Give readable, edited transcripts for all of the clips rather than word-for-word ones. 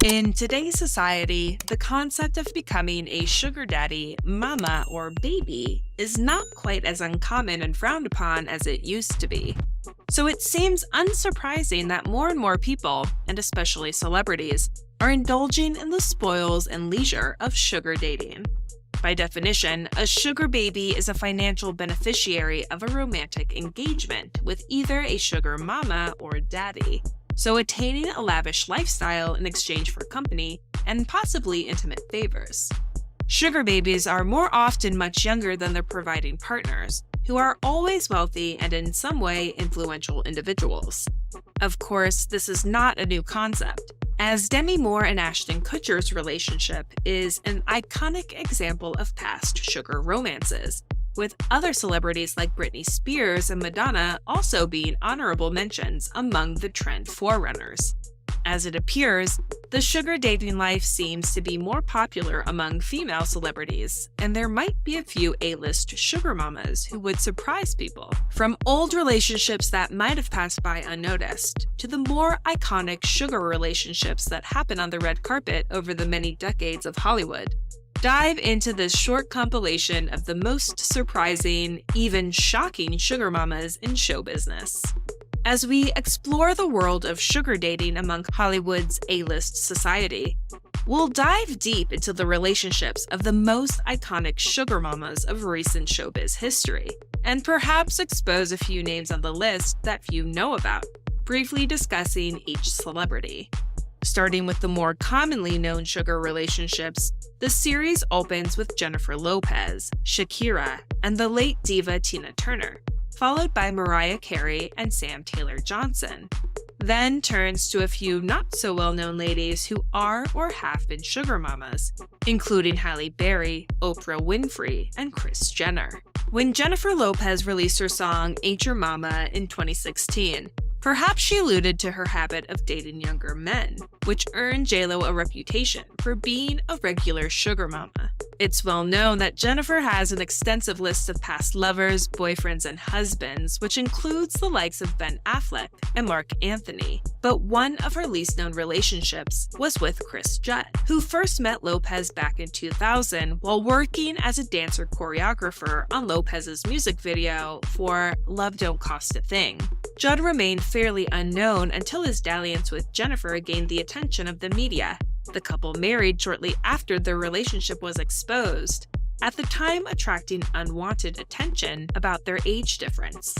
In today's society, the concept of becoming a sugar daddy, mama, or baby is not quite as uncommon and frowned upon as it used to be. So it seems unsurprising that more and more people, and especially celebrities, are indulging in the spoils and leisure of sugar dating. By definition, a sugar baby is a financial beneficiary of a romantic engagement with either a sugar mama or daddy, so attaining a lavish lifestyle in exchange for company and possibly intimate favors. Sugar babies are more often much younger than their providing partners, who are always wealthy and in some way influential individuals. Of course, this is not a new concept, as Demi Moore and Ashton Kutcher's relationship is an iconic example of past sugar romances, with other celebrities like Britney Spears and Madonna also being honorable mentions among the trend forerunners. As it appears, the sugar dating life seems to be more popular among female celebrities, and there might be a few A-list sugar mamas who would surprise people. From old relationships that might have passed by unnoticed, to the more iconic sugar relationships that happen on the red carpet over the many decades of Hollywood. Dive into this short compilation of the most surprising, even shocking sugar mamas in show business. As we explore the world of sugar dating among Hollywood's A-list society, we'll dive deep into the relationships of the most iconic sugar mamas of recent showbiz history, and perhaps expose a few names on the list that few know about, briefly discussing each celebrity. Starting with the more commonly known sugar relationships, the series opens with Jennifer Lopez, Shakira, and the late diva Tina Turner, followed by Mariah Carey and Sam Taylor Johnson. Then turns to a few not-so-well-known ladies who are or have been sugar mamas, including Halle Berry, Oprah Winfrey, and Kris Jenner. When Jennifer Lopez released her song Ain't Your Mama in 2016, perhaps she alluded to her habit of dating younger men, which earned J.Lo a reputation for being a regular sugar mama. It's well known that Jennifer has an extensive list of past lovers, boyfriends, and husbands, which includes the likes of Ben Affleck and Mark Anthony. But one of her least known relationships was with Judd, who first met Lopez back in 2000 while working as a dancer choreographer on Lopez's music video for Love Don't Cost a Thing. Judd remained fairly unknown until his dalliance with Jennifer gained the attention of the media. The couple married shortly after their relationship was exposed, at the time attracting unwanted attention about their age difference.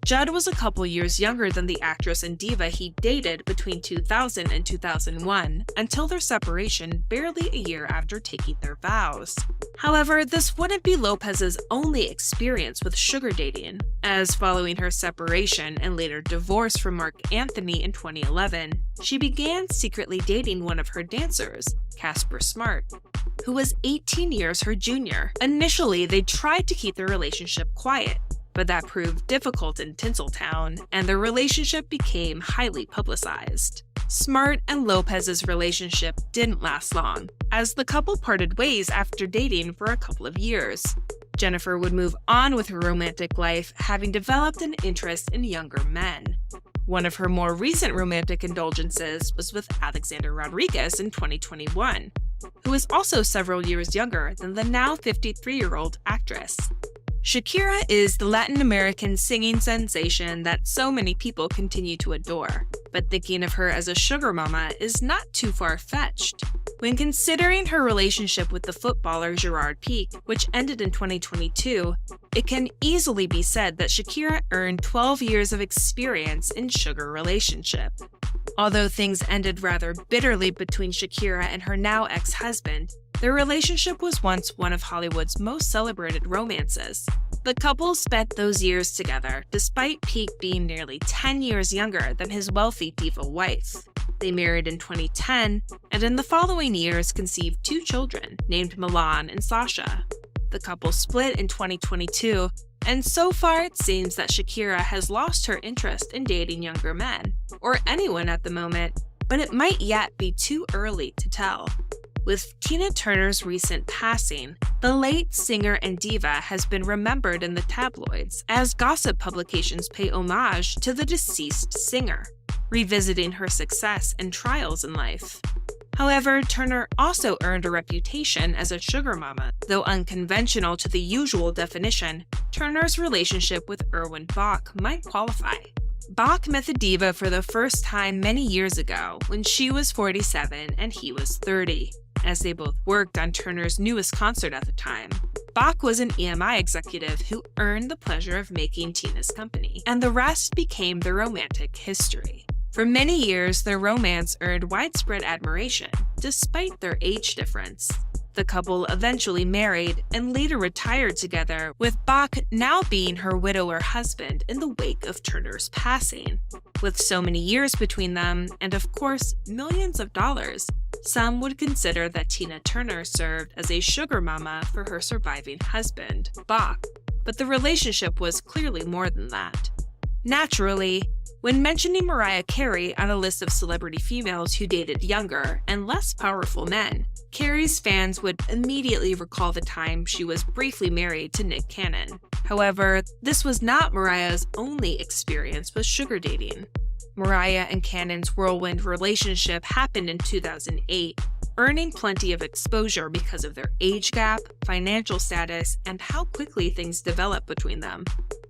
Judd was a couple years younger than the actress and diva he dated between 2000 and 2001, until their separation barely a year after taking their vows. However, this wouldn't be Lopez's only experience with sugar dating, as following her separation and later divorce from Mark Anthony in 2011, she began secretly dating one of her dancers, Casper, who was 18 years her junior. Initially, they tried to keep their relationship quiet, but that proved difficult in Tinseltown, and their relationship became highly publicized. Smart and Lopez's relationship didn't last long, as the couple parted ways after dating for a couple of years. Jennifer would move on with her romantic life, having developed an interest in younger men. One of her more recent romantic indulgences was with Alexander Rodriguez in 2021, who is also several years younger than the now 53-year-old actress. Shakira is the Latin American singing sensation that so many people continue to adore, but thinking of her as a sugar mama is not too far-fetched. When considering her relationship with the footballer Gerard Piqué, which ended in 2022, it can easily be said that Shakira earned 12 years of experience in sugar relationship. Although things ended rather bitterly between Shakira and her now ex-husband, their relationship was once one of Hollywood's most celebrated romances. The couple spent those years together, despite Piqué being nearly 10 years younger than his wealthy diva wife. They married in 2010, and in the following years conceived 2 children, named Milan and Sasha. The couple split in 2022, and so far it seems that Shakira has lost her interest in dating younger men, or anyone at the moment, but it might yet be too early to tell. With Tina Turner's recent passing, the late singer and diva has been remembered in the tabloids as gossip publications pay homage to the deceased singer, revisiting her success and trials in life. However, Turner also earned a reputation as a sugar mama. Though unconventional to the usual definition, Turner's relationship with Erwin Bach might qualify. Bach met the diva for the first time many years ago when she was 47 and he was 30, as they both worked on Turner's newest concert at the time. Bach was an EMI executive who earned the pleasure of making Tina's company, and the rest became their romantic history. For many years, their romance earned widespread admiration, despite their age difference. The couple eventually married and later retired together, with Bach now being her widower husband in the wake of Turner's passing. With so many years between them, and of course, millions of dollars, some would consider that Tina Turner served as a sugar mama for her surviving husband, Bach. But the relationship was clearly more than that. Naturally, when mentioning Mariah Carey on a list of celebrity females who dated younger and less powerful men, Carey's fans would immediately recall the time she was briefly married to Nick Cannon. However, this was not Mariah's only experience with sugar dating. Mariah and Cannon's whirlwind relationship happened in 2008, earning plenty of exposure because of their age gap, financial status, and how quickly things developed between them.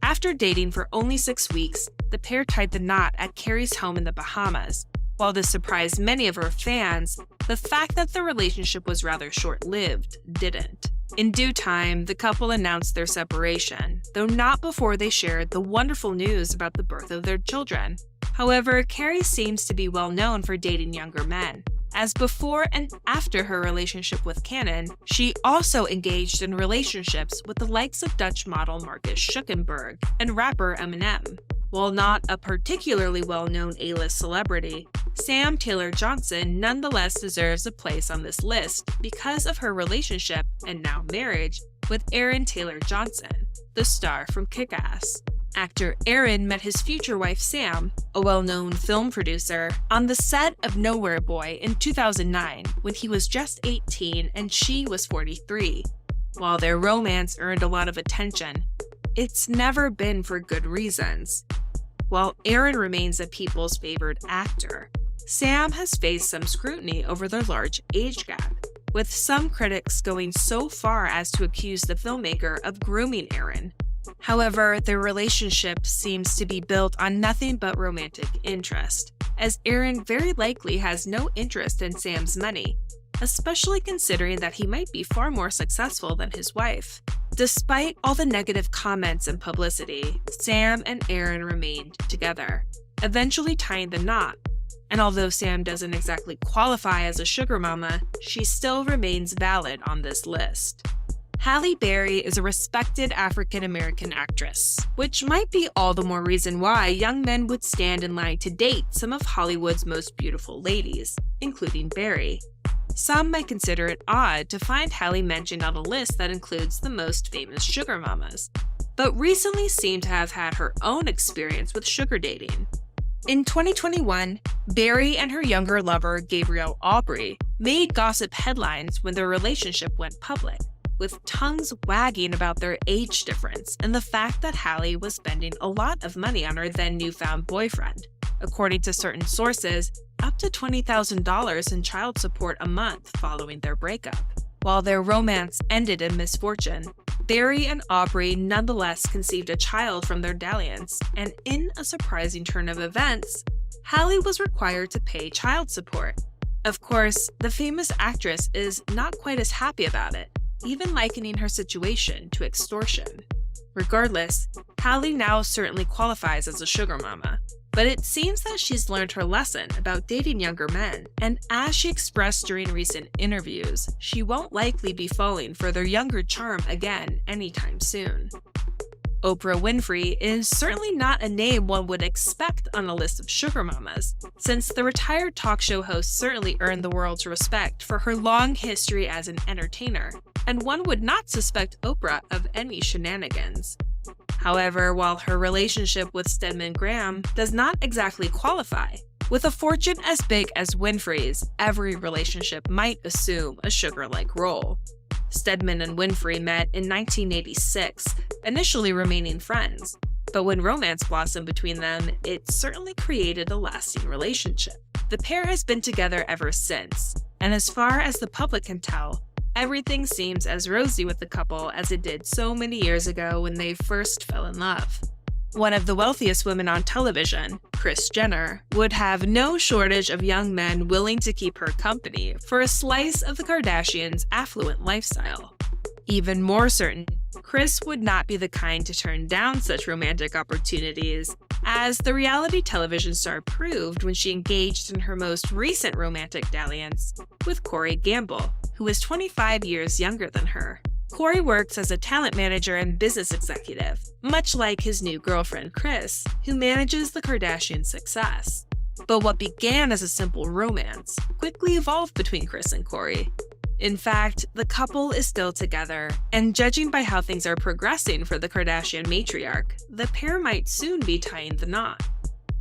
After dating for only 6 weeks, the pair tied the knot at Carey's home in the Bahamas. While this surprised many of her fans, the fact that the relationship was rather short-lived didn't. In due time, the couple announced their separation, though not before they shared the wonderful news about the birth of their children. However, Carey seems to be well known for dating younger men, as before and after her relationship with Cannon, she also engaged in relationships with the likes of Dutch model Marcus Schuckenberg and rapper Eminem. While not a particularly well-known A-list celebrity, Sam Taylor Johnson nonetheless deserves a place on this list because of her relationship, and now marriage, with Aaron Taylor Johnson, the star from Kick-Ass. Actor Aaron met his future wife Sam, a well-known film producer, on the set of Nowhere Boy in 2009 when he was just 18 and she was 43. While their romance earned a lot of attention, it's never been for good reasons. While Aaron remains a people's favorite actor, Sam has faced some scrutiny over their large age gap, with some critics going so far as to accuse the filmmaker of grooming Aaron. However, their relationship seems to be built on nothing but romantic interest, as Aaron very likely has no interest in Sam's money, especially considering that he might be far more successful than his wife. Despite all the negative comments and publicity, Sam and Aaron remained together, eventually tying the knot. And although Sam doesn't exactly qualify as a sugar mama, she still remains valid on this list. Halle Berry is a respected African-American actress, which might be all the more reason why young men would stand in line to date some of Hollywood's most beautiful ladies, including Berry. Some might consider it odd to find Halle mentioned on a list that includes the most famous sugar mamas, but recently seemed to have had her own experience with sugar dating. In 2021, Berry and her younger lover, Gabriel Aubry, made gossip headlines when their relationship went public, with tongues wagging about their age difference and the fact that Halle was spending a lot of money on her then newfound boyfriend. According to certain sources, up to $20,000 in child support a month following their breakup. While their romance ended in misfortune, Berry and Aubry nonetheless conceived a child from their dalliance, and in a surprising turn of events, Halle was required to pay child support. Of course, the famous actress is not quite as happy about it, even likening her situation to extortion. Regardless, Halle now certainly qualifies as a sugar mama, but it seems that she's learned her lesson about dating younger men, and as she expressed during recent interviews, she won't likely be falling for their younger charm again anytime soon. Oprah Winfrey is certainly not a name one would expect on a list of sugar mamas, since the retired talk show host certainly earned the world's respect for her long history as an entertainer, and one would not suspect Oprah of any shenanigans. However, while her relationship with Stedman Graham does not exactly qualify, with a fortune as big as Winfrey's, every relationship might assume a sugar-like role. Stedman and Winfrey met in 1986, initially remaining friends, but when romance blossomed between them, it certainly created a lasting relationship. The pair has been together ever since, and as far as the public can tell, everything seems as rosy with the couple as it did so many years ago when they first fell in love. One of the wealthiest women on television, Kris Jenner, would have no shortage of young men willing to keep her company for a slice of the Kardashians' affluent lifestyle. Even more certain, Kris would not be the kind to turn down such romantic opportunities, as the reality television star proved when she engaged in her most recent romantic dalliance with Corey Gamble, who is 25 years younger than her. Corey works as a talent manager and business executive, much like his new girlfriend Cris, who manages the Kardashians' success. But what began as a simple romance quickly evolved between Kris and Corey. In fact, the couple is still together, and judging by how things are progressing for the Kardashian matriarch, the pair might soon be tying the knot.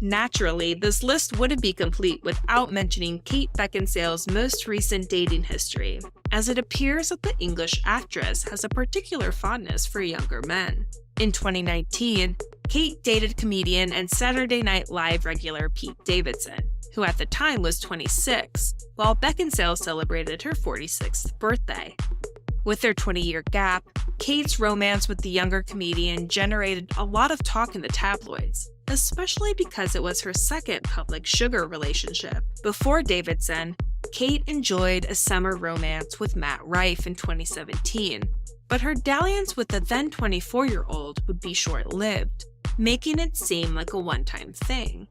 Naturally, this list wouldn't be complete without mentioning Kate Beckinsale's most recent dating history, as it appears that the English actress has a particular fondness for younger men. In 2019, Kate dated comedian and Saturday Night Live regular Pete Davidson, who at the time was 26, while Beckinsale celebrated her 46th birthday. With their 20-year gap, Kate's romance with the younger comedian generated a lot of talk in the tabloids, especially because it was her second public sugar relationship. Before Davidson, Kate enjoyed a summer romance with Matt Rife in 2017, but her dalliance with the then 24-year-old would be short-lived, making it seem like a one-time thing.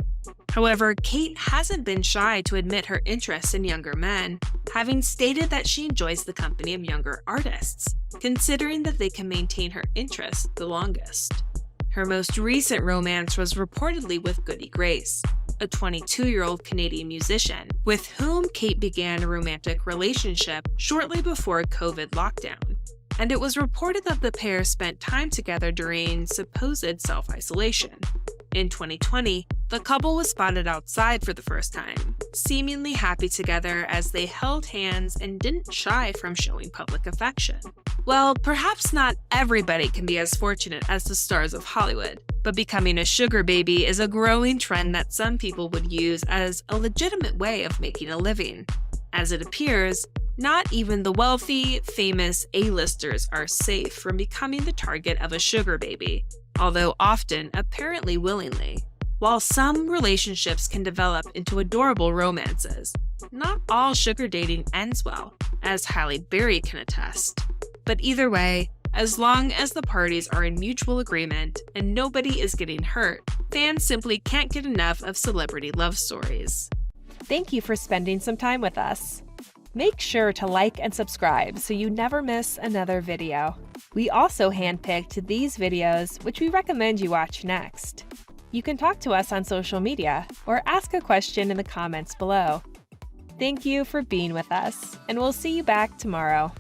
However, Kate hasn't been shy to admit her interest in younger men, having stated that she enjoys the company of younger artists, considering that they can maintain her interest the longest. Her most recent romance was reportedly with Goody Grace, a 22-year-old Canadian musician, with whom Kate began a romantic relationship shortly before COVID lockdown, and it was reported that the pair spent time together during supposed self-isolation. In 2020, the couple was spotted outside for the first time, seemingly happy together as they held hands and didn't shy from showing public affection. Well, perhaps not everybody can be as fortunate as the stars of Hollywood, but becoming a sugar baby is a growing trend that some people would use as a legitimate way of making a living. As it appears, not even the wealthy, famous A-listers are safe from becoming the target of a sugar baby, although often apparently willingly. While some relationships can develop into adorable romances, not all sugar dating ends well, as Halle Berry can attest. But either way, as long as the parties are in mutual agreement and nobody is getting hurt, fans simply can't get enough of celebrity love stories. Thank you for spending some time with us. Make sure to like and subscribe so you never miss another video. We also handpicked these videos, which we recommend you watch next. You can talk to us on social media or ask a question in the comments below. Thank you for being with us, and we'll see you back tomorrow.